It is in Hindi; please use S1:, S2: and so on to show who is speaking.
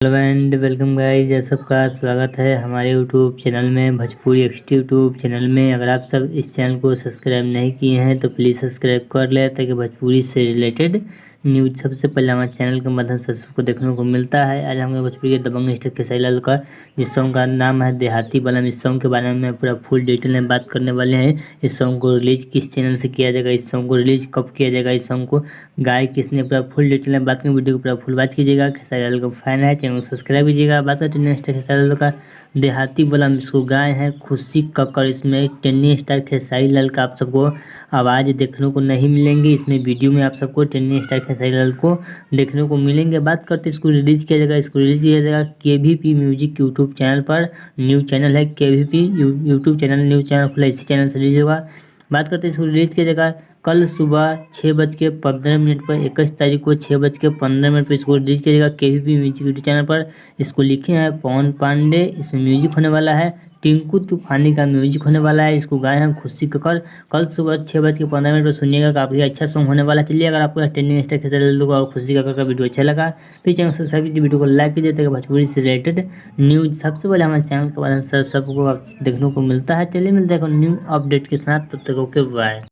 S1: हेलो एंड वेलकम गाइस, आप सबका स्वागत है हमारे यूट्यूब चैनल में भोजपुरी एक्सटी यूट्यूब चैनल में। अगर आप सब इस चैनल को सब्सक्राइब नहीं किए हैं तो प्लीज़ सब्सक्राइब कर ले ताकि भोजपुरी से रिलेटेड न्यूज सबसे पहले हमारे चैनल के माध्यम से सबको देखने को मिलता है। आज हम भोजपुरी के दबंग स्टार खेसारी लाल का जिस सॉन्ग का नाम है देहाती बलम, इस सॉन्ग के बारे में पूरा फुल डिटेल में बात करने वाले हैं। इस सॉन्ग को रिलीज किस चैनल से किया जाएगा, इस सॉन्ग को रिलीज कब किया जाएगा, इस सॉन्ग को गाय किसने, पूरा फुल डिटेल में बात करें। वीडियो को पूरा फुल बात कीजिएगा। खेसारी लाल का फैन है चैनल को सब्सक्राइब कीजिएगा। बात करते हैं नेक्स्ट खेसारी लाल का देहाती बलम, इसको गाय हैं खुशी कक्कड़। इसमें टेन्नी स्टार खेसारी लाल का आप सबको आवाज़ देखने को नहीं मिलेंगे। इसमें वीडियो में आप सबको टेन्नी स्टार खेसारी लाल को देखने को मिलेंगे। बात करते हैं इसको रिलीज किया जाएगा, इसको रिलीज किया जाएगा KVP म्यूजिक यूट्यूब चैनल पर। न्यूज चैनल है KVP YouTube channel, news channel खुला, इसी चैनल से रिलीज होगा। बात करते हैं इसको रिलीज किया जाएगा कल सुबह 6:15 पर, 21 तारीख को 6:15 पर इसको रिलीज किया जाएगा KVP म्यूजिक यूट्यूब चैनल पर। इसको लिखे हैं पवन पांडे, इसमें म्यूजिक होने वाला है टिंकू तूफानी का म्यूजिक होने वाला है। इसको गाए हैं खुशी कक्कड़। कल सुबह 6:15 पर सुनिएगा, काफ़ी अच्छा सॉन्ग होने वाला है। चलिए, अगर आपको टेन्नी स्टार खेसारी लाल और खुशी कक्कड़ का वीडियो अच्छा लगा तो चैनल को सब्सक्राइब कीजिए, वीडियो को लाइक कीजिए ताकि भोजपुरी से रिलेटेड न्यूज सबसे पहले हमारे चैनल के माध्यम से सबको देखने को मिलता है। चलिए मिलते हैं न्यू अपडेट के साथ, तब तक ओके बाय।